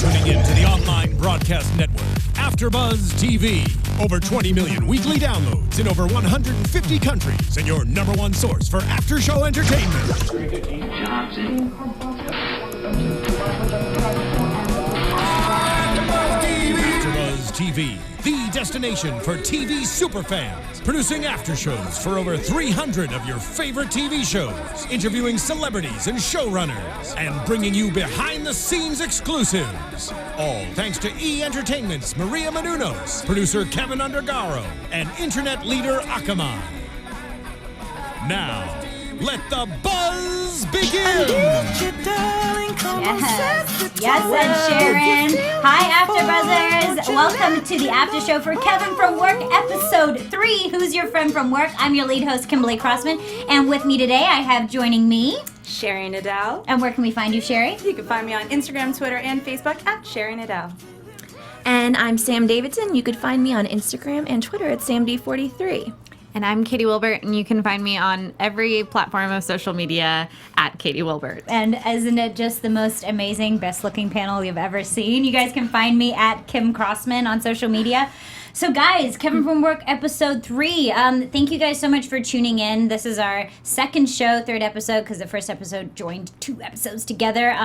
tuning in to the online broadcast network, AFTERBUZZ TV. Over 20 million weekly downloads in over 150 countries, and your number one source for after-show entertainment. AFTERBUZZ TV, the destination for TV superfans, producing after shows for over 300 of your favorite TV shows, interviewing celebrities and showrunners, and bringing you behind-the-scenes exclusives. All thanks to E! Entertainment's Maria Menounos, producer Kevin Undergaro, and internet leader Akamai. Now, let the buzz begin! Yes, Ed Sheeran. Hi, AfterBuzzers. Welcome to the after show for Kevin from Work, episode 3. Who's your friend from work? I'm your lead host, Kimberly Crossman, and with me today I have joining me Sheri Nadel. And where can we find you, Sheri? You can find me on Instagram, Twitter, and Facebook at Sheri Nadel. And I'm Sam Davidson. You could find me on Instagram and Twitter at SamD43. And I'm Katie Wilbert, and you can find me on every platform of social media at Katie Wilbert. And isn't it just the most amazing, best-looking panel you've ever seen? You guys can find me at Kim Crossman on social media. So guys, Kevin from Work, episode 3. Thank you guys so much for tuning in. This is our second show, third episode, because the first episode joined 2 episodes together.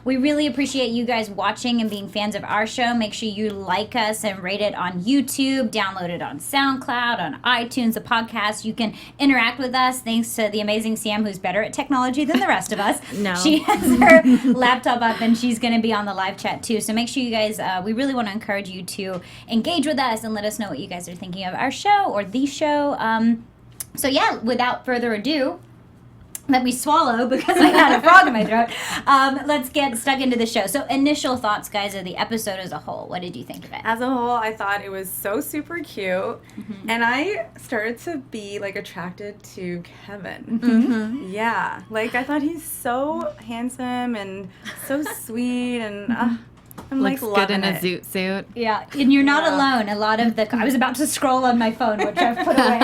We really appreciate you guys watching and being fans of our show. Make sure you like us and rate it on YouTube, download it on SoundCloud, on iTunes, the podcast. You can interact with us thanks to the amazing Sam, who's better at technology than the rest of us. No. She has her laptop up, and she's going to be on the live chat too. So make sure you guys, we really want to encourage you to engage with us and let us know what you guys are thinking of our show or the show. So yeah, without further ado, let me swallow because I had a frog in my throat. Let's get stuck into the show. So initial thoughts, guys, of the episode as a whole. What did you think of it? As a whole, I thought it was so super cute. Mm-hmm. And I started to be, attracted to Kevin. Mm-hmm. Yeah. I thought he's so handsome and so sweet and... I'm Looks good in a it. zoot suit. Yeah, and you're not alone. A lot of I was about to scroll on my phone, which I've put away.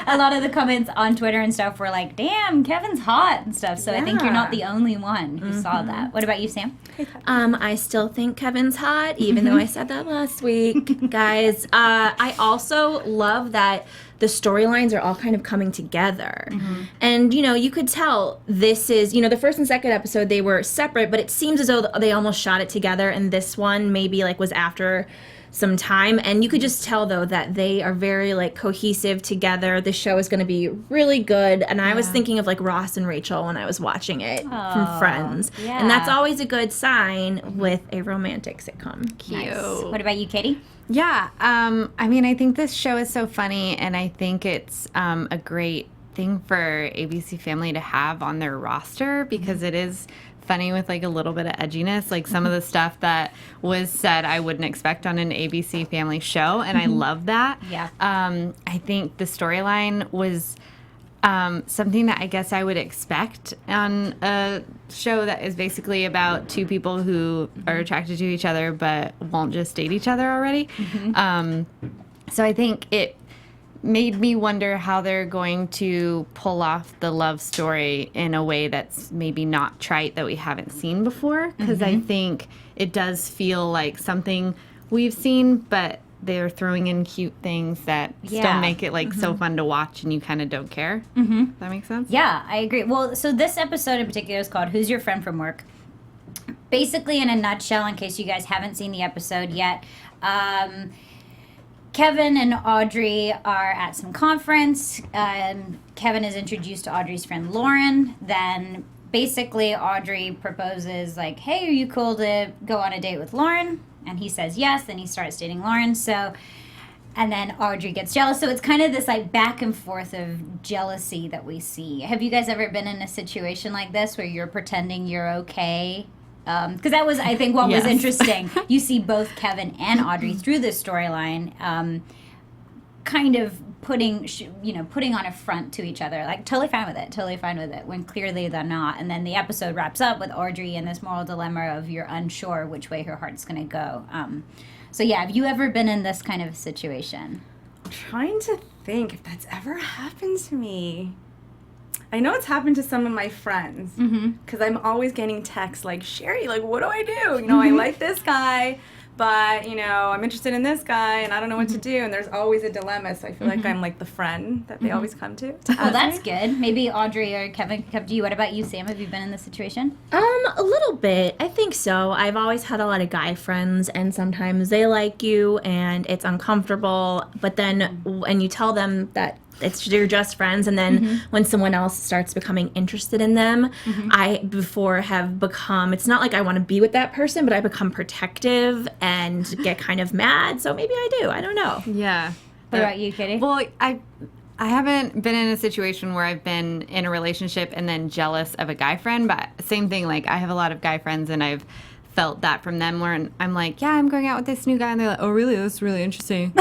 A lot of the comments on Twitter and stuff were like, damn, Kevin's hot and stuff. So I think you're not the only one who saw that. What about you, Sam? I still think Kevin's hot, even though I said that last week. Guys, I also love that the storylines are all kind of coming together. Mm-hmm. And, you could tell this is, the first and second episode, they were separate, but it seems as though they almost shot it together, and this one maybe, was after some time. And you could just tell, though, that they are very, cohesive together. The show is going to be really good. And I was thinking of, Ross and Rachel when I was watching it from Friends. Yeah. And that's always a good sign with a romantic sitcom. Cute. Nice. What about you, Katie? Yeah. I think this show is so funny, and I think it's a great thing for ABC Family to have on their roster because it is funny with a little bit of edginess, some of the stuff that was said I wouldn't expect on an ABC Family show, and I love that. Yeah. I think the storyline was something that I guess I would expect on a show that is basically about 2 people who are attracted to each other but won't just date each other already. So I think it made me wonder how they're going to pull off the love story in a way that's maybe not trite that we haven't seen before, because I think it does feel like something we've seen, but they're throwing in cute things that still make it so fun to watch, and you kind of don't care. Does that make sense? Yeah, I agree. Well, so this episode in particular is called Who's Your Friend from Work? Basically, in a nutshell, in case you guys haven't seen the episode yet, Kevin and Audrey are at some conference. Kevin is introduced to Audrey's friend Lauren. Then basically Audrey proposes hey, are you cool to go on a date with Lauren? And he says yes. Then he starts dating Lauren. And then Audrey gets jealous. So it's kind of this back and forth of jealousy that we see. Have you guys ever been in a situation like this where you're pretending you're okay? Because that was, I think, what was interesting. You see both Kevin and Audrey through this storyline, kind of putting on a front to each other, totally fine with it, when clearly they're not. And then the episode wraps up with Audrey in this moral dilemma of you're unsure which way her heart's going to go. So yeah, have you ever been in this kind of situation? I'm trying to think if that's ever happened to me. I know it's happened to some of my friends because I'm always getting texts like, Sheri, like, what do I do? You know, I like this guy, but, you know, I'm interested in this guy and I don't know what to do. And there's always a dilemma. So I feel like I'm like the friend that they always come to Well, that's good. Maybe Audrey or Kevin come to you. What about you, Sam? Have you been in this situation? A little bit. I think so. I've always had a lot of guy friends, and sometimes they like you, and it's uncomfortable. But then when you tell them that you're just friends, and then when someone else starts becoming interested in them, I before have become, it's not like I want to be with that person, but I become protective and get kind of mad. So maybe I do. I don't know. Yeah. What about you, Katie? Well, I haven't been in a situation where I've been in a relationship and then jealous of a guy friend, but same thing, like I have a lot of guy friends and I've felt that from them where I'm like, yeah, I'm going out with this new guy, and they're like, oh really, that's really interesting.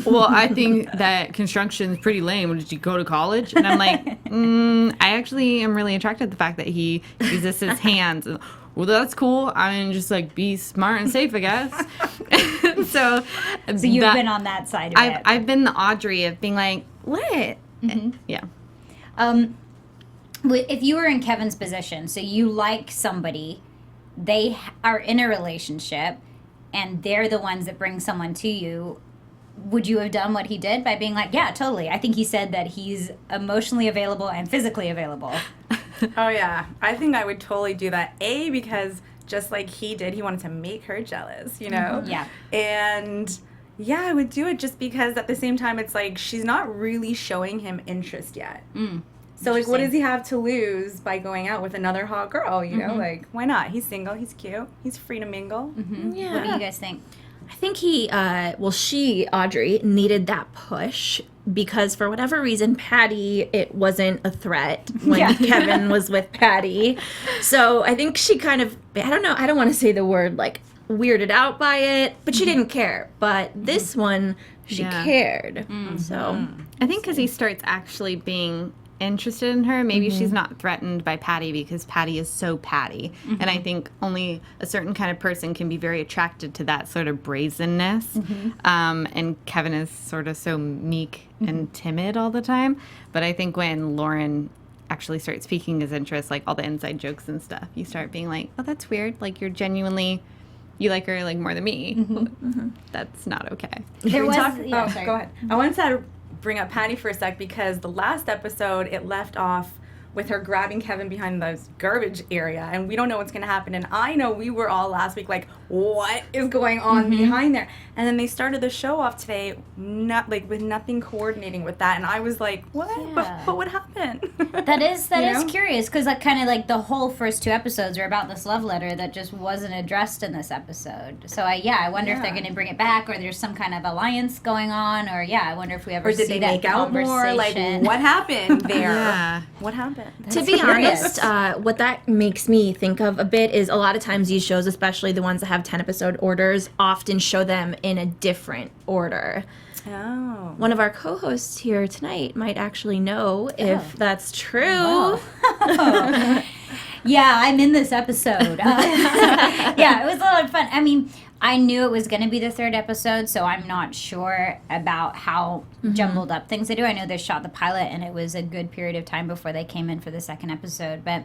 Well, I think that construction's pretty lame. Did you go to college? And I'm like, I actually am really attracted to the fact that he uses his hands. Well, that's cool. I mean, just like be smart and safe, I guess. So you've been on that side of it. I've been the Audrey of being like, what? Yeah. If you were in Kevin's position, so you like somebody, they are in a relationship, and they're the ones that bring someone to you, would you have done what he did by being like, yeah, totally. I think he said that he's emotionally available and physically available. Oh, yeah. I think I would totally do that. A, because just like he did, he wanted to make her jealous, you know? Yeah. And yeah, I would do it just because at the same time, it's like she's not really showing him interest yet. So, like, what does he have to lose by going out with another hot girl, you know? Like, why not? He's single. He's cute. He's free to mingle. Yeah. What do you guys think? I think she, Audrey, needed that push because for whatever reason, Patty, it wasn't a threat when Kevin was with Patty. So I think she kind of, I don't know, I don't want to say the word like weirded out by it, but she didn't care. But this one, she cared. So I think because he starts actually being interested in her, maybe she's not threatened by Patty because Patty is so Patty. And I think only a certain kind of person can be very attracted to that sort of brazenness. And Kevin is sort of so meek and timid all the time. But I think when Lauren actually starts piquing his interest, like all the inside jokes and stuff, you start being like, oh, that's weird. Like you're genuinely, you like her like more than me. That's not okay. There was, go ahead. I wanted to bring up Patty for a sec because the last episode it left off with her grabbing Kevin behind the garbage area, and we don't know what's going to happen. And I know we were all last week like, what is going on behind there? And then they started the show off today, not like with nothing coordinating with that. And I was like, what? Yeah. But what happened? That is curious because like kind of like the whole first 2 episodes are about this love letter that just wasn't addressed in this episode. So I wonder if they're going to bring it back, or there's some kind of alliance going on, or I wonder if we ever see that make out more. Like what happened there? What happened? To be honest, what that makes me think of a bit is a lot of times these shows, especially the ones that have 10-episode orders, often show them in a different order. Oh. One of our co-hosts here tonight might actually know if that's true. Oh. Yeah, I'm in this episode. Yeah, it was a lot of fun. I mean, I knew it was going to be the 3rd episode, so I'm not sure about how jumbled up things they do. I know they shot the pilot, and it was a good period of time before they came in for the 2nd episode. But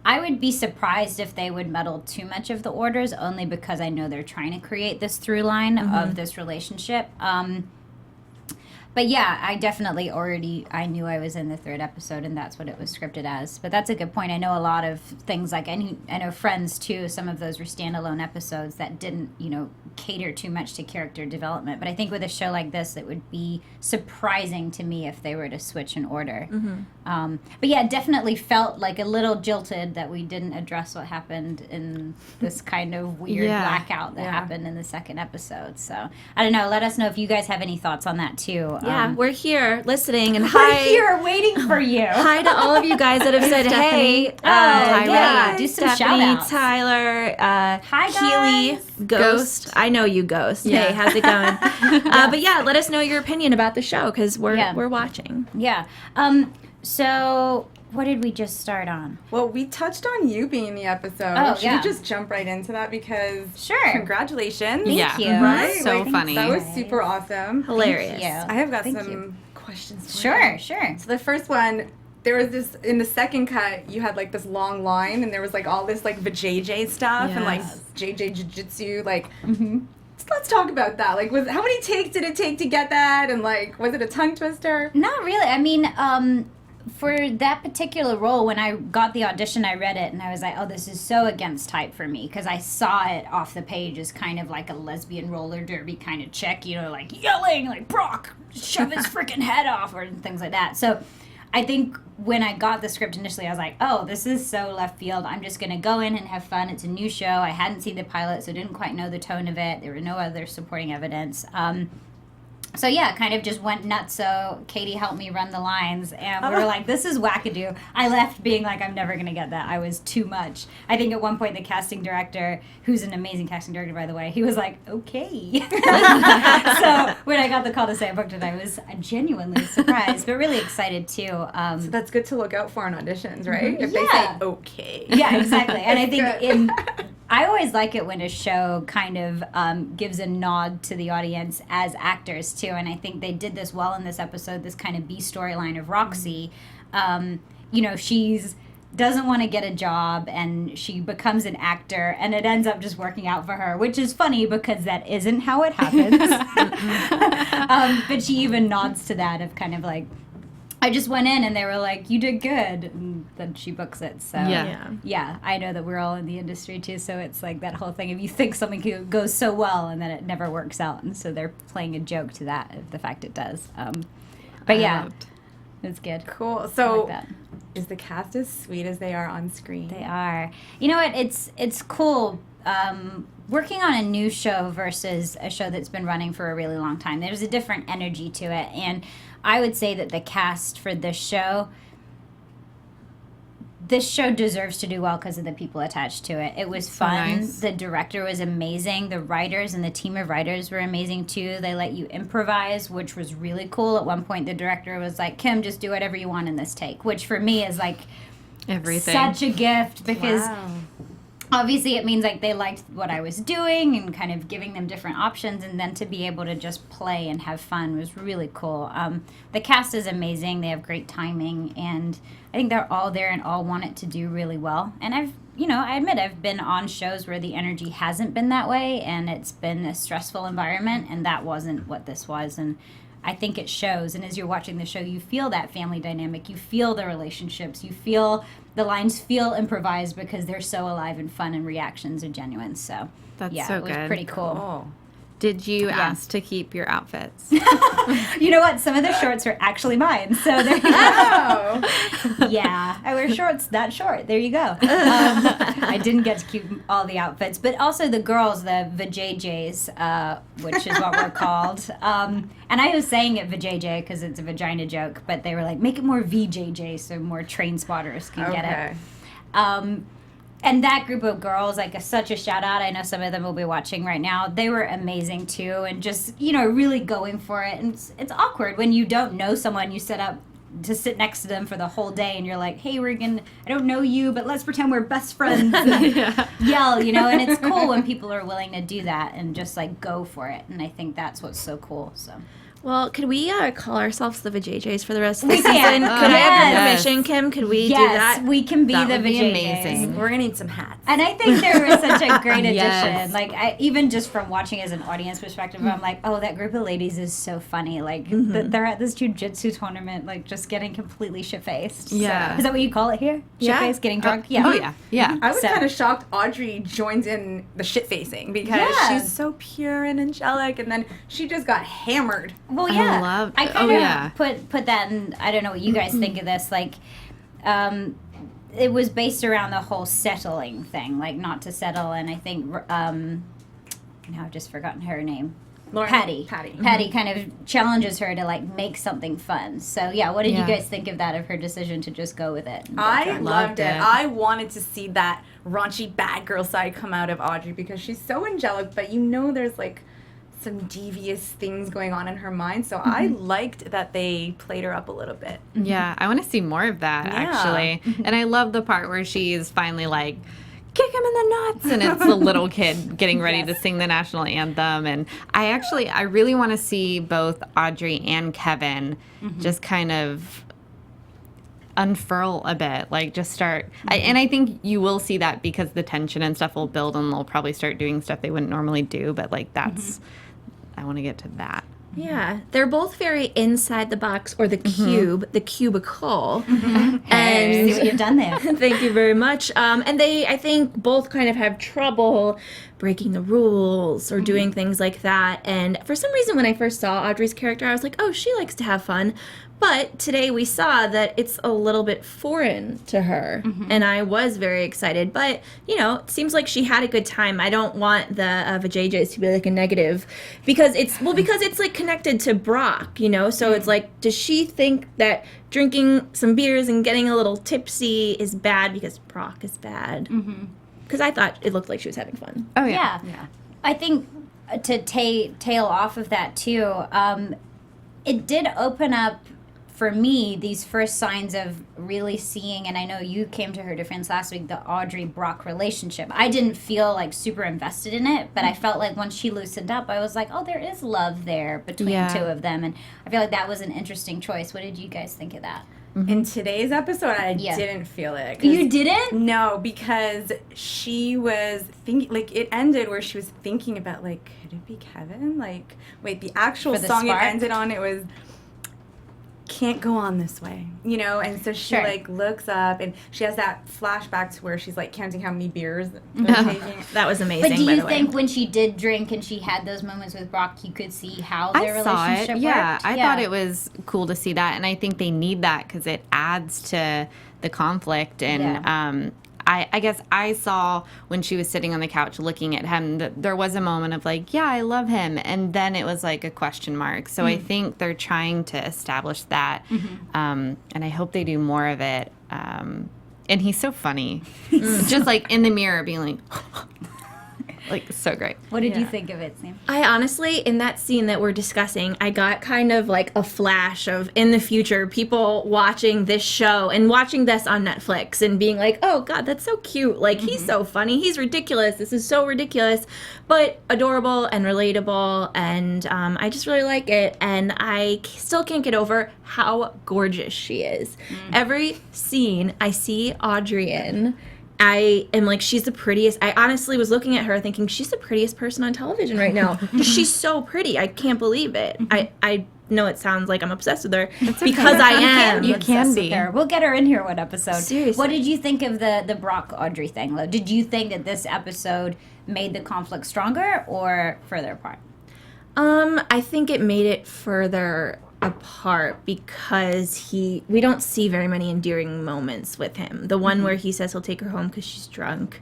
I would be surprised if they would muddle too much of the orders, only because I know they're trying to create this through line of this relationship. But yeah, I definitely I knew I was in the 3rd episode, and that's what it was scripted as. But that's a good point. I know a lot of things, like I know Friends too, some of those were standalone episodes that didn't, cater too much to character development. But I think with a show like this, it would be surprising to me if they were to switch an order. But yeah, it definitely felt like a little jilted that we didn't address what happened in this kind of weird blackout that happened in the 2nd episode. So I don't know. Let us know if you guys have any thoughts on that too. Yeah, we're here listening, and we're here waiting for you. Hi to all of you guys that have said hey. Do some Stephanie, shout outs. Tyler, Hi, Keely, guys. Ghost. I know you, Ghost. Yeah. Hey, how's it going? But yeah, let us know your opinion about the show because we're watching. Yeah. So what did we just start on? Well, we touched on you being in the episode. Oh, Should yeah. we just jump right into that? Because Thank congratulations. you. Right? So funny. That was super awesome. Hilarious. Thank you. I have got Thank some you. questions for you. Sure. So the first one, there was this, in the second cut, you had like this long line, and there was like all this like vajayjay stuff and like JJ Jiu-Jitsu, like, let's talk about that. Like, how many takes did it take to get that? And like, was it a tongue twister? Not really. I mean, for that particular role, when I got the audition, I read it and I was like, oh, this is so against type for me, because I saw it off the page as kind of like a lesbian roller derby kind of chick, you know, like yelling, like, Brock, shove his freaking head off, or things like that. So I think when I got the script initially, I was like, oh, this is so left field. I'm just going to go in and have fun. It's a new show. I hadn't seen the pilot, so didn't quite know the tone of it. There were no other supporting evidence. So yeah, kind of just went nuts. So Katie helped me run the lines, and we were like, this is wackadoo. I left being like, I'm never going to get that. I was too much. I think at one point the casting director, who's an amazing casting director, by the way, he was like, okay. So when I got the call to say I booked it, I was genuinely surprised, but really excited too. So that's good to look out for on auditions, right? If they say, okay. Yeah, exactly. And I think I always like it when a show kind of gives a nod to the audience as actors, too. And I think they did this well in this episode, this kind of B storyline of Roxy. You know, she's doesn't want to get a job, and she becomes an actor, and it ends up just working out for her, which is funny because that isn't how it happens. But she even nods to that of kind of like, I just went in and they were like, you did good, and then she books it. So yeah, I know that we're all in the industry too, so it's like that whole thing of you think something goes so well and then it never works out, and so they're playing a joke to that, of the fact it does. But yeah, it's good. Cool. So like that. Is the cast as sweet as they are on screen? They are. You know what? It's cool. Working on a new show versus a show that's been running for a really long time. There's a different energy to it, and I would say that the cast for this show deserves to do well because of the people attached to it. It was fun. Nice. The director was amazing. The writers and the team of writers were amazing too. They let you improvise, which was really cool. At one point, the director was like, Kim, just do whatever you want in this take, which for me is like everything. Such a gift, because obviously it means like they liked what I was doing and kind of giving them different options, and then to be able to just play and have fun was really cool. The cast is amazing. They have great timing, and I think they're all there and all want it to do really well. And I admit I've been on shows where the energy hasn't been that way, and it's been a stressful environment, and that wasn't what this was. And I think it shows. And as you're watching the show, you feel that family dynamic. You feel the relationships. You feel the lines feel improvised because they're so alive and fun, and reactions are genuine. So that's yeah, so it was good. Pretty cool. Did you ask to keep your outfits? You know what? Some of the shorts are actually mine. So there you go. Yeah, I wear shorts that short. There you go. I didn't get to keep all the outfits, but also the girls, the vajayjays, which is what we're called. And I was saying it vajayjay because it's a vagina joke, but they were like, make it more VJJ so more train spotters can get it. And that group of girls, like such a shout out. I know some of them will be watching right now. They were amazing too, and just, really going for it. And it's awkward when you don't know someone. You set up to sit next to them for the whole day, and you're like, hey, I don't know you, but let's pretend we're best friends and yell, and it's cool when people are willing to do that and just like go for it. And I think that's what's so cool. So. Well, could we call ourselves the VJJs for the rest of the we season? Can. Could I have permission, Kim? Could we do that? Yes, we can be that the would be VJJs. amazing. We're going to need some hats. And I think they were such a great addition. Yes. Like, even just from watching as an audience perspective, I'm like, oh, that group of ladies is so funny. Like, they're at this jiu-jitsu tournament, like, just getting completely shit-faced. Yeah. So, is that what you call it here? Shit-faced, getting drunk? Yeah. Oh, yeah. Yeah. I was kind of shocked Audrey joins in the shit-facing because she's so pure and angelic, and then she just got hammered. Well, yeah. I love I kind of put that in. I don't know what you guys think of this. Like, it was based around the whole settling thing, like not to settle. And I think now I've just forgotten her name. Lauren, Patty Mm-hmm. kind of challenges her to like make something fun. So yeah, what did you guys think of that, of her decision to just go with it? I loved it. I wanted to see that raunchy bad girl side come out of Audrey because she's so angelic, but there's like some devious things going on in her mind. So I liked that they played her up a little bit. Yeah, I want to see more of that, actually. And I love the part where she's finally like, kick him in the nuts, and it's the little kid getting ready to sing the national anthem. And I really want to see both Audrey and Kevin just kind of unfurl a bit, like just start. And I think you will see that because the tension and stuff will build, and they'll probably start doing stuff they wouldn't normally do. But like that's, I want to get to that. Yeah, they're both very inside the box or the cube, the cubicle. And see what you've done there. Thank you very much. And they, I think, both kind of have trouble breaking the rules or doing things like that. And for some reason, when I first saw Audrey's character, I was like, oh, she likes to have fun. But today we saw that it's a little bit foreign to her. And I was very excited. But, you know, it seems like she had a good time. I don't want the vajayjays to be like a negative because it's like connected to Brock, you know? So it's like, does she think that drinking some beers and getting a little tipsy is bad because Brock is bad? Because I thought it looked like she was having fun. Oh yeah. I think to tail off of that too, it did open up for me these first signs of really seeing, and I know you came to her defense last week, the Audrey Brock relationship. I didn't feel like super invested in it, but I felt like once she loosened up, I was like, oh, there is love there between the two of them, and I feel like that was an interesting choice. What did you guys think of that? In today's episode, I didn't feel it. You didn't? No, because she was thinking, like, it ended where she was thinking about, like, could it be Kevin? Like, wait, the actual song spark? it ended on, it was, can't go on this way, you know? And so she, like, looks up, and she has that flashback to where she's, like, counting how many beers they're taking. That was amazing, But do you think when she did drink and she had those moments with Brock, you could see how their relationship worked? Yeah, I thought it was cool to see that, and I think they need that because it adds to the conflict. And I guess I saw when she was sitting on the couch looking at him that there was a moment of like, yeah, I love him, and then it was like a question mark. So I think they're trying to establish that, and I hope they do more of it. And he's so funny, just like in the mirror being like, like so great. What did you think of it, Sam? I honestly, in that scene that we're discussing, I got kind of like a flash of in the future people watching this show and watching this on Netflix and being like, oh God, that's so cute. Like he's so funny. He's ridiculous. This is so ridiculous, but adorable and relatable. And I just really like it. And I still can't get over how gorgeous she is. Every scene I see Audrey in, I am like, she's the prettiest. I honestly was looking at her thinking, she's the prettiest person on television right now. She's so pretty. I can't believe it. I know it sounds like I'm obsessed with her because I am. You can be. We'll get her in here one episode. Seriously. What did you think of the Brock Audrey thing, though? Did you think that this episode made the conflict stronger or further apart? I think it made it further apart because we don't see very many endearing moments with him. The one where he says he'll take her home because she's drunk.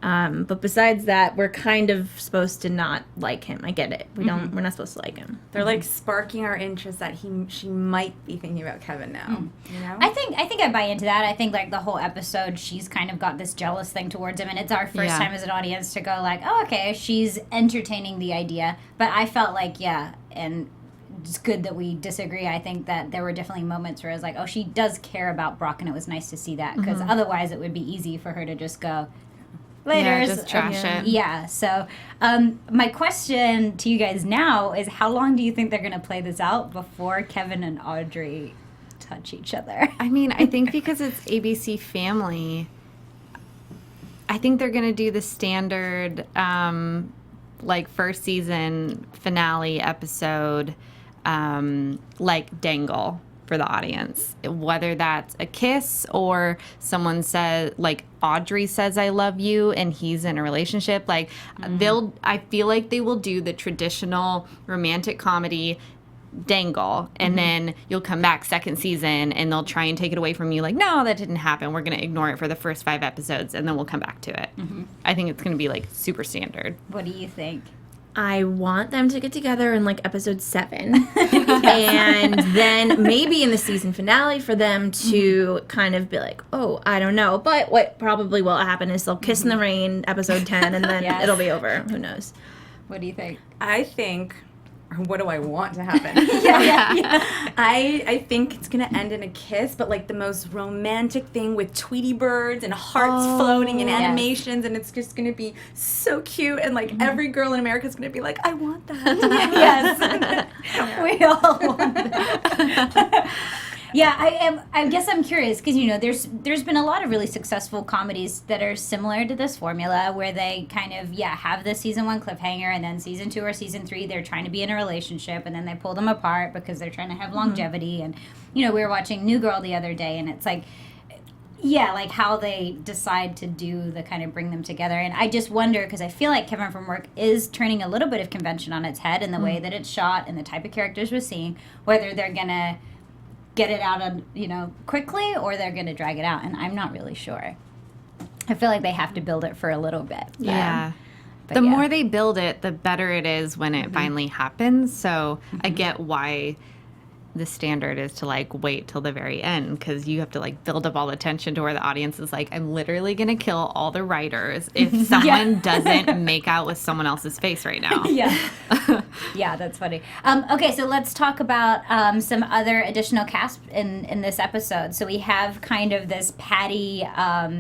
But besides that, we're kind of supposed to not like him. I get it. We're not supposed to like him. They're like sparking our interest that she might be thinking about Kevin now. You know? I think I buy into that. I think like the whole episode, she's kind of got this jealous thing towards him, and it's our first time as an audience to go like, oh, okay, she's entertaining the idea. But I felt like, and it's good that we disagree. I think that there were definitely moments where I was like, oh, she does care about Brock, and it was nice to see that, because otherwise it would be easy for her to just go, later. Yeah, just trash it. Yeah, so my question to you guys now is, how long do you think they're going to play this out before Kevin and Audrey touch each other? I mean, I think because it's ABC Family, I think they're going to do the standard, like, first season finale episode, like, dangle for the audience. Whether that's a kiss or someone says, like, Audrey says, I love you, and he's in a relationship. Like, I feel like they will do the traditional romantic comedy dangle, and then you'll come back second season and they'll try and take it away from you, like, no, that didn't happen, we're going to ignore it for the first 5 episodes, and then we'll come back to it. I think it's going to be like super standard. What do you think? I want them to get together in like episode 7 and then maybe in the season finale for them to kind of be like, oh, I don't know, but what probably will happen is they'll kiss in the rain episode 10 and then it'll be over. Who knows? What do you think? I think, or what do I want to happen? I think it's going to end in a kiss, but like the most romantic thing with Tweety birds and hearts floating and animations, and it's just going to be so cute, and like every girl in America is going to be like, I want that. We all want that. Yeah, I guess I'm curious because there's been a lot of really successful comedies that are similar to this formula where they kind of have the season 1 cliffhanger and then season 2 or season 3 they're trying to be in a relationship and then they pull them apart because they're trying to have longevity. And we were watching New Girl the other day and it's like how they decide to do the kind of bring them together. And I just wonder, because I feel like Kevin from Work is turning a little bit of convention on its head in the way that it's shot and the type of characters we're seeing, whether they're going to get it out of, quickly or they're going to drag it out. And I'm not really sure. I feel like they have to build it for a little bit. Yeah. The more they build it, the better it is when it finally happens. So I get why the standard is to wait till the very end because you have to build up all the tension to where the audience is I'm literally gonna kill all the writers if someone doesn't make out with someone else's face right now. Yeah, that's funny. Okay, so let's talk about some other additional cast in this episode. So we have kind of this Patty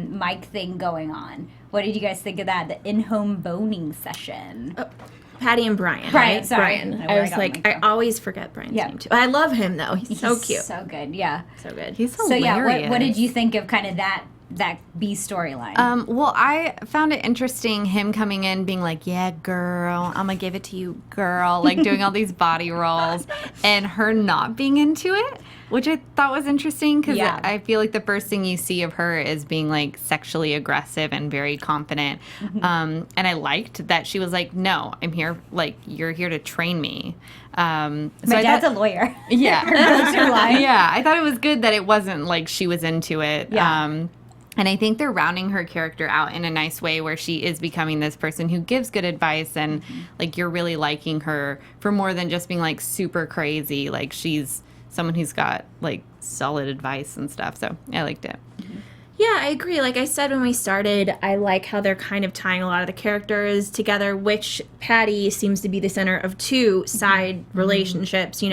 Mike thing going on. What did you guys think of that? The in-home boning session. Patty and Brian. Brian, sorry. Brian. I was I always forget Brian's name too. I love him though. He's so cute. So good, yeah. So good. He's hilarious. So what did you think of kind of that B storyline? Well, I found it interesting him coming in being yeah, girl, I'm gonna give it to you, girl, doing all these body rolls and her not being into it, which I thought was interesting because I feel like the first thing you see of her is being sexually aggressive and very confident. And I liked that she was no, I'm here, you're here to train me. My dad's a lawyer. Yeah. That's your line. Yeah. I thought it was good that it wasn't she was into it. Yeah. And I think they're rounding her character out in a nice way where she is becoming this person who gives good advice and you're really liking her for more than just being super crazy. She's someone who's got solid advice and stuff. So I liked it. Yeah, I agree. Like I said when we started, I like how they're kind of tying a lot of the characters together, which Patty seems to be the center of two side relationships,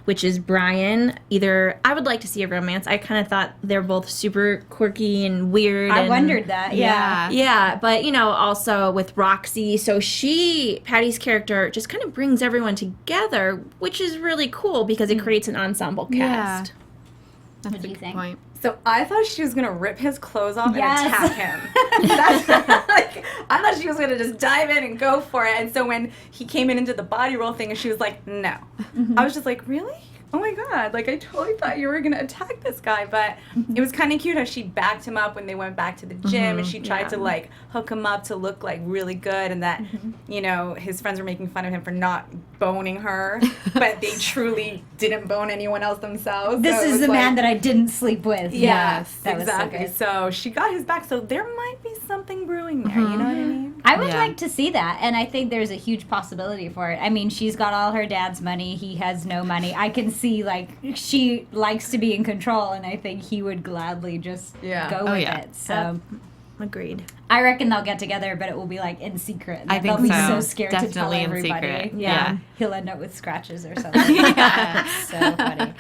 which is Brian. Either I would like to see a romance. I kind of thought they're both super quirky and weird. I wondered that. Yeah. Yeah, but also with Roxy, so Patty's character just kind of brings everyone together, which is really cool because it creates an ensemble cast. That's What do you think? Point. So I thought she was gonna rip his clothes off and attack him. I thought she was gonna just dive in and go for it. And so when he came into the body roll thing, and she was like, "No," I was just like, "Really? Oh my god! I totally thought you were gonna attack this guy." But it was kind of cute how she backed him up when they went back to the gym, and she tried to hook him up to look really good, and that his friends were making fun of him for not boning her, but they truly didn't bone anyone else themselves. This is the man that I didn't sleep with. Yes, that exactly. Was so good. So she got his back. So there might be something brewing there. You know what I mean? I would like to see that, and I think there's a huge possibility for it. I mean, she's got all her dad's money. He has no money. I can see, she likes to be in control, and I think he would gladly just go with it. So, agreed. I reckon they'll get together, but it will be, in secret. I think they'll be so. so scared Definitely to tell in everybody. secret. Yeah. He'll end up with scratches or something. So funny.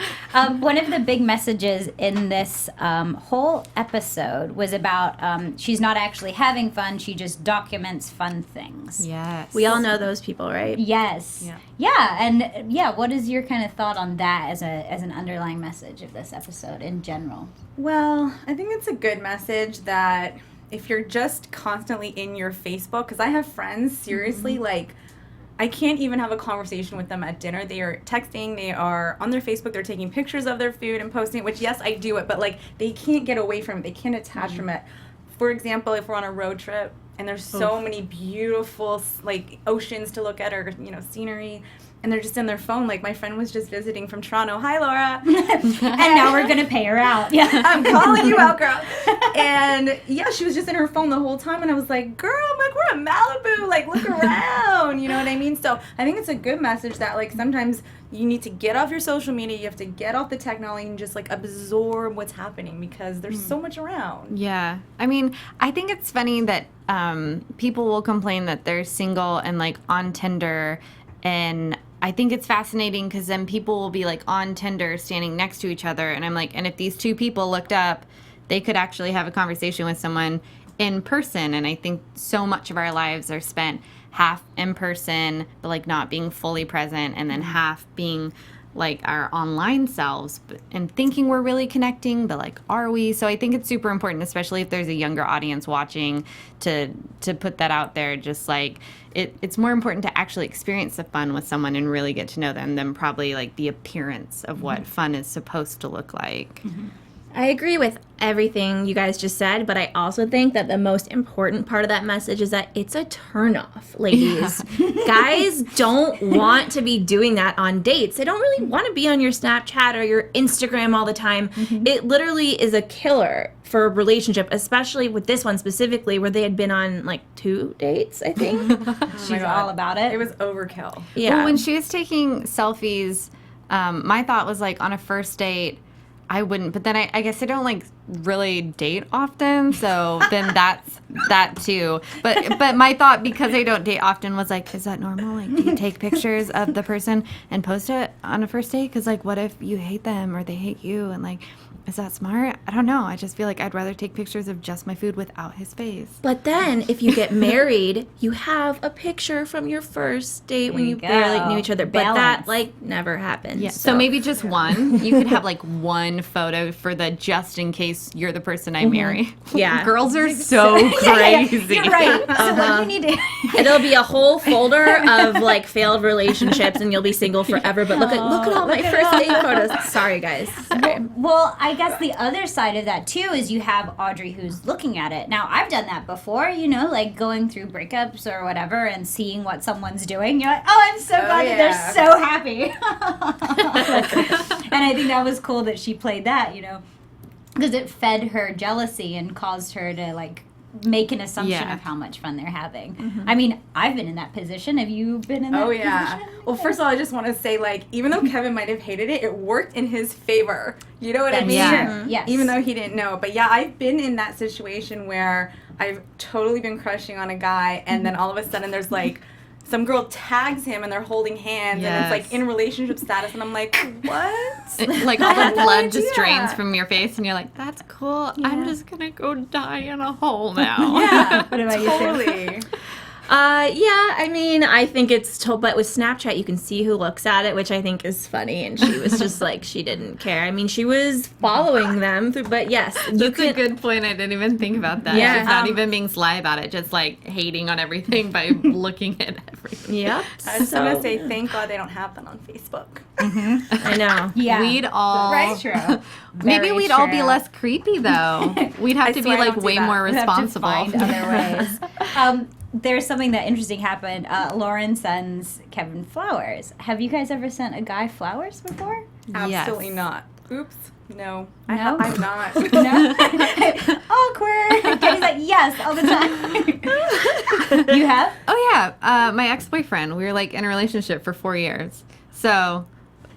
One of the big messages in this whole episode was about she's not actually having fun. She just documents fun things. Yes. We all know those people, right? Yes. Yeah. And what is your kind of thought on that as an underlying message of this episode in general? Well, I think it's a good message that if you're just constantly in your Facebook, because I have friends, seriously, I can't even have a conversation with them at dinner. They are texting, they are on their Facebook, they're taking pictures of their food and posting it, which, yes, I do it, but, they can't get away from it. They can't attach from it. For example, if we're on a road trip and there's so many beautiful, oceans to look at or, scenery, and they're just in their phone. My friend was just visiting from Toronto. Hi, Laura. And now we're going to pay her out. Yeah. I'm calling you out, girl. And, she was just in her phone the whole time. And I was like, girl, we're in Malibu. Look around. You know what I mean? So I think it's a good message that, sometimes you need to get off your social media. You have to get off the technology and just, absorb what's happening because there's so much around. Yeah. I mean, I think it's funny that people will complain that they're single and, on Tinder, and I think it's fascinating because then people will be on Tinder standing next to each other, and I'm and if these two people looked up, they could actually have a conversation with someone in person. And I think so much of our lives are spent half in person, but not being fully present, and then half being like our online selves and thinking we're really connecting, but like, are we? So I think it's super important, especially if there's a younger audience watching, to put that out there. Just like it's more important to actually experience the fun with someone and really get to know them than probably like the appearance of what fun is supposed to look like. I agree with everything you guys just said, but I also think that the most important part of that message is that it's a turnoff, ladies. Guys don't want to be doing that on dates. They don't really want to be on your Snapchat or your Instagram all the time. It literally is a killer for a relationship, especially with this one specifically, where they had been on like 2 dates, I think. She's all about it. It was overkill. Yeah. Well, when she was taking selfies, my thought was like on a first date, I wouldn't, but then I guess I don't like really date often, so then that's that too. But my thought, because I don't date often, was like, is that normal? Like, do you take pictures of the person and post it on a first date? Because like, what if you hate them or they hate you? And like, is that smart? I don't know. I just feel like I'd rather take pictures of just my food without his face. But then, if you get married, you have a picture from your first date when you barely knew each other. But that, like, never happened. Yeah. So maybe just one. You could have, like, one photo for the just in case you're the person I marry. Yeah. Girls are so crazy. You're right. So then you need to... It'll be a whole folder of, like, failed relationships, and you'll be single forever. But look at all my first date photos. Sorry, guys. Sorry. Well, I guess the other side of that too is you have Audrey who's looking at it. Now, I've done that before, you know, like going through breakups or whatever and seeing what someone's doing. You're like, oh, I'm so glad that they're so happy. And I think that was cool that she played that, you know, because it fed her jealousy and caused her to like make an assumption of how much fun they're having. I mean, I've been in that position. Have you been in that position? Well, first of all, I just want to say, like, even though Kevin might have hated it, it worked in his favor. You know what I mean? Yeah. Yes. Even though he didn't know. But yeah, I've been in that situation where I've totally been crushing on a guy, and then all of a sudden there's like some girl tags him and they're holding hands and it's like in relationship status, and I'm like, what? Like all the blood just drains from your face and you're like, that's cool. I'm just gonna go die in a hole now. Yeah. What about you? Totally. Yeah, I mean, I think it's but with Snapchat, you can see who looks at it, which I think is funny, and she was just like, she didn't care. I mean, she was following them, but yes. That's a good point. I didn't even think about that. Yeah. She's not even being sly about it, just like hating on everything by looking at everything. Yep. I was going to say, thank God they don't have that on Facebook. I know. Yeah. We'd all... Right? True. Maybe we'd all be less creepy, though. We'd have to be, like, way more We'd have to responsible. find other ways. There's something that interesting happened. Lauren sends Kevin flowers. Have you guys ever sent a guy flowers before? Absolutely not. Oops. No. No? I'm not. No? Awkward. Kenny's like, yes, all the time. You have? Oh, yeah. My ex-boyfriend, we were, like, in a relationship for 4 years. So...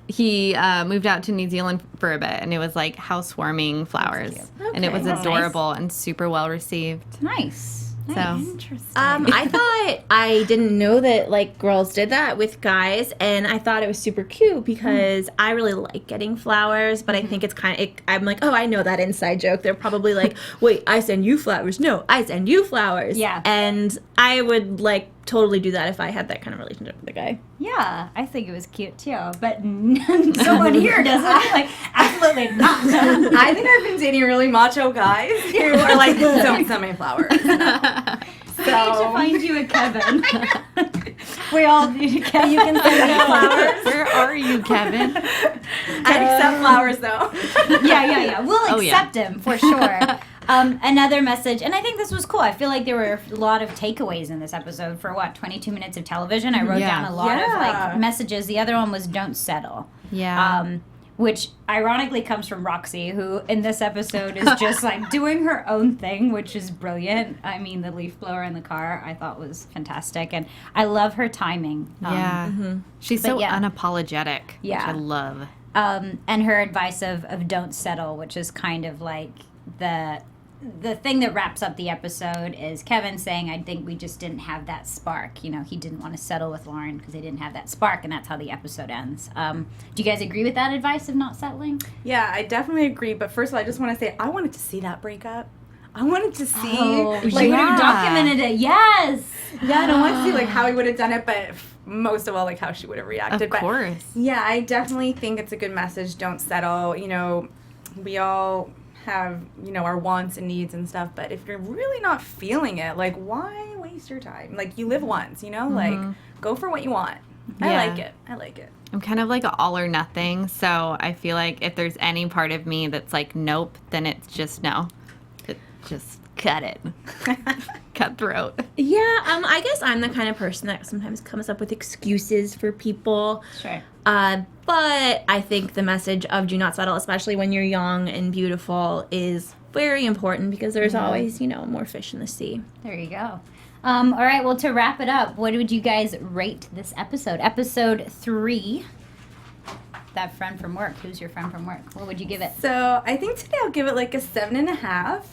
he moved out to New Zealand for a bit, and it was like housewarming flowers, and it was adorable and super well received. Nice. So Interesting. I thought I didn't know that like girls did that with guys, and I thought it was super cute because I really like getting flowers, but I think it's kind of I'm like, oh, I know that inside joke. They're probably like, wait, I send you flowers. No, I send you flowers. Yeah. And I would like totally do that if I had that kind of relationship with a guy. Yeah, I think it was cute too, but someone here doesn't. Like, absolutely not. I think I've been dating really macho guys who are like, don't send me flowers. I need to find you a Kevin. We all need a Kevin. You can send me flowers. where are you, Kevin? I accept flowers though. Yeah. We'll accept him for sure. Another message, and I think this was cool. I feel like there were a lot of takeaways in this episode for 22 minutes of television. I wrote down a lot of like messages. The other one was "Don't settle." Yeah. Which ironically comes from Roxy, who in this episode is just like doing her own thing, which is brilliant. I mean, the leaf blower in the car I thought was fantastic, and I love her timing. She's so unapologetic, which I love. And her advice of don't settle, which is kind of like the thing that wraps up the episode is Kevin saying, I think we just didn't have that spark. You know, he didn't want to settle with Lauren because they didn't have that spark, and that's how the episode ends. Do you guys agree with that advice of not settling? Yeah, I definitely agree. But first of all, I just want to say I wanted to see that breakup. I wanted to see, Like, like, when you documented it, yes! yeah, and I wanted to see, like, how he would have done it, but most of all, like, how she would have reacted. Of course. But, yeah, I definitely think it's a good message. Don't settle. You know, we all have, you know, our wants and needs and stuff, but if you're really not feeling it, like, why waste your time? Like, you live once, you know? Like, go for what you want. I like it. I like it. I'm kind of like an all or nothing, so I feel like if there's any part of me that's like nope, then it's just no. Just cut it. Cutthroat. Yeah, I guess I'm the kind of person that sometimes comes up with excuses for people. Sure. But I think the message of do not settle, especially when you're young and beautiful, is very important because there's always, you know, more fish in the sea. There you go. All right, well, to wrap it up, what would you guys rate this episode? Episode 3. That friend from work. Who's your friend from work? What would you give it? So, I think today I'll give it, like, a 7.5.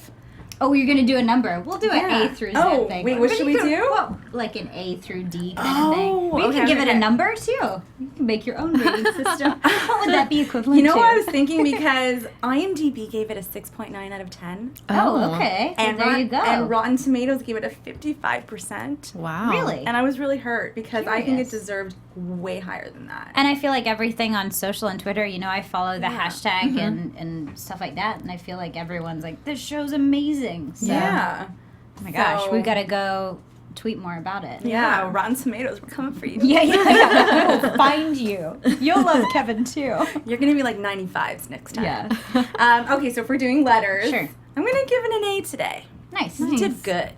Oh, you're going to do a number. We'll do an A through Z thing. Wait, what should we do? Well, like an A through D kind of thing. But you okay, can give it okay. a number, too. You can make your own rating system. What would that be equivalent You know to? what I was thinking? Because IMDb gave it a 6.9 out of 10. Oh, okay. So And there you go. And Rotten Tomatoes gave it a 55%. Wow. Really? And I was really hurt because I think it Curious. deserved way higher than that. And I feel like everything on social and Twitter, you know, I follow the hashtag and stuff like that, and I feel like everyone's like, this show's amazing. So, Yeah. oh my gosh, So- we got to go tweet more about it. Yeah, Rotten Tomatoes, we're coming for you. Yeah. We'll find you. You'll love Kevin, too. You're going to be like 95s next time. Yeah. Okay, so if we're doing letters, Sure. I'm going to give it an A today. Nice. You did good.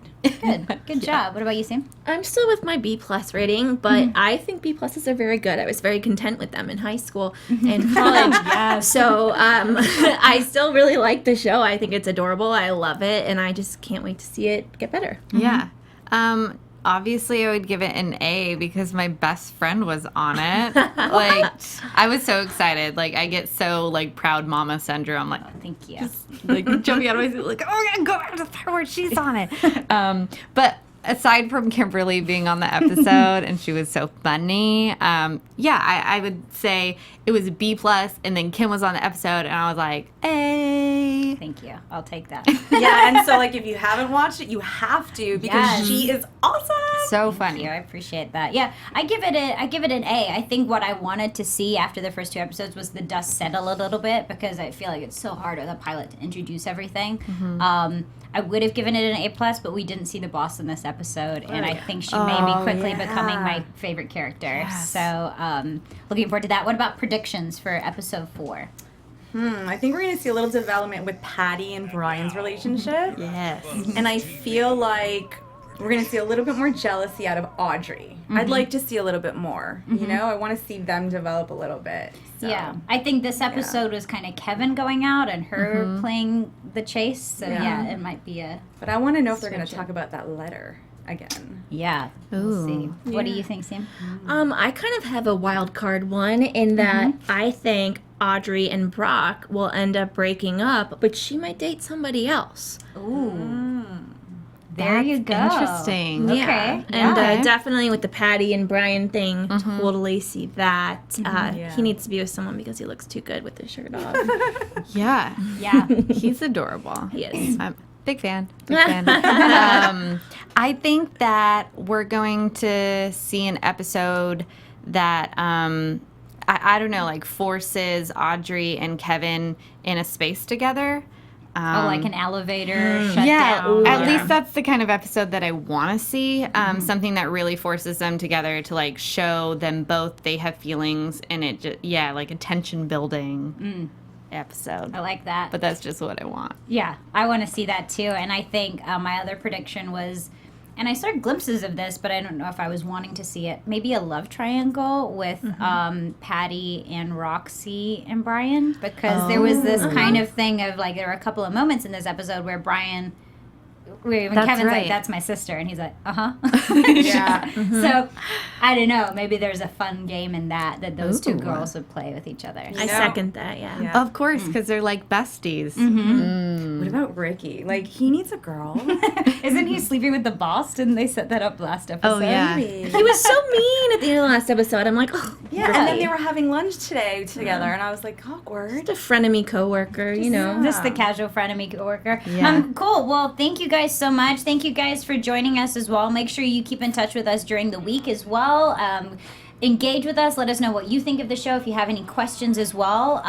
Good job. What about you, Sam? I'm still with my B+ rating, but I think B pluses are very good. I was very content with them in high school and college. So I still really like the show. I think it's adorable. I love it, and I just can't wait to see it get better. Yeah. Obviously, I would give it an A because my best friend was on it. Like, I was so excited. Like, I get so, like, proud mama syndrome. Like, Thank you. like jumping out of my seat, like, oh, yeah, go back to Star Wars. She's on it. But aside from Kimberly being on the episode and she was so funny, yeah, I would say it was a B+, and then Kim was on the episode, and I was like, A. Thank you. I'll take that. Yeah, and so, like, if you haven't watched it, you have to because Yes. she is awesome. So Thank you. funny. I appreciate that. Yeah, I give it an A. I think what I wanted to see after the first 2 episodes was the dust settle a little bit because I feel like it's so hard with a pilot to introduce everything. I would have given it an A+, but we didn't see the boss in this episode, and I think she may be quickly becoming my favorite character. So, looking forward to that. What about predictions for episode 4? I think we're going to see a little development with Patty and Brian's relationship. Yes. And I feel like we're going to see a little bit more jealousy out of Audrey. I'd like to see a little bit more. You know, I want to see them develop a little bit. So. Yeah, I think this episode was kind of Kevin going out and her playing the chase. So yeah, it might be a But I want to know if they're going to talk about that letter again. yeah. We'll Ooh. see. What do you think, Sam? I kind of have a wild card one in that I think Audrey and Brock will end up breaking up, but she might date somebody else. Ooh, there you go. Interesting. Okay. Yeah. And Okay. definitely with the Patty and Brian thing, totally see that. Yeah. He needs to be with someone because he looks too good with his shirt off. Yeah. Yeah. He's adorable. He is. I'm big fan. Big fan. I think that we're going to see an episode that I don't know, like forces Audrey and Kevin in a space together. Like an elevator shut Yeah, down. at least that's the kind of episode that I want to see. Something that really forces them together to like show them both they have feelings, and it just like a tension building episode. I like that. But that's just what I want. Yeah, I want to see that too. And I think my other prediction was, and I saw glimpses of this, but I don't know if I was wanting to see it, maybe a love triangle with Patty and Roxy and Brian, because there was this kind of thing of like, there were a couple of moments in this episode where Brian when That's Kevin's like, right. that's my sister, and he's like, uh-huh. Yeah. So, I don't know, maybe there's a fun game in that those two Ooh. girls would play with each other. I second that. Yeah. Yeah. Of course, because they're like besties. What about Ricky? Like, he needs a girl. Isn't he sleeping with the boss? Didn't they set that up last episode? Oh, yeah. He was so mean at the end of the last episode. I'm like, oh, Yeah, and then they were having lunch today together, and I was like, awkward. just a frenemy coworker, you know. Just the casual frenemy coworker. Yeah. Cool. Well, thank you guys so much. Thank you guys for joining us as well. Make sure you keep in touch with us during the week as well. Engage with us. Let us know what you think of the show if you have any questions as well.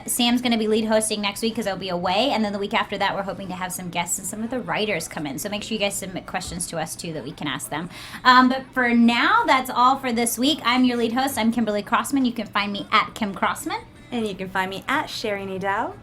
Sam's going to be lead hosting next week because I'll be away. And then the week after that, we're hoping to have some guests and some of the writers come in. So make sure you guys submit questions to us too that we can ask them. But for now, that's all for this week. I'm your lead host. I'm Kimberly Crossman. You can find me at Kim Crossman. And you can find me at Sheri Nadel.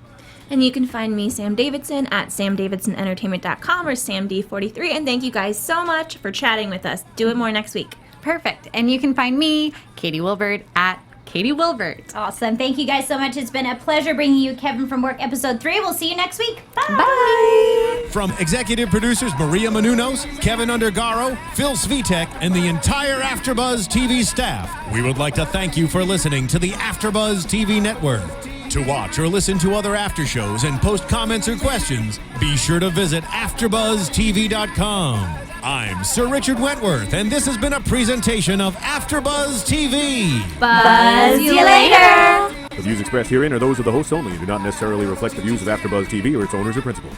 And you can find me, Sam Davidson, at samdavidsonentertainment.com or samd43. And thank you guys so much for chatting with us. Do it more next week. Perfect. And you can find me, Katie Wilbert, at Katie Wilbert. Awesome. Thank you guys so much. It's been a pleasure bringing you Kevin from Work episode 3. We'll see you next week. Bye. Bye. From executive producers Maria Menounos, Kevin Undergaro, Phil Svitek, and the entire AfterBuzz TV staff, we would like to thank you for listening to the AfterBuzz TV network. To watch or listen to other after shows and post comments or questions, be sure to visit AfterBuzzTV.com. I'm Sir Richard Wentworth, and this has been a presentation of AfterBuzz TV. Buzz you later. The views expressed herein are those of the hosts only and do not necessarily reflect the views of AfterBuzz TV or its owners or principals.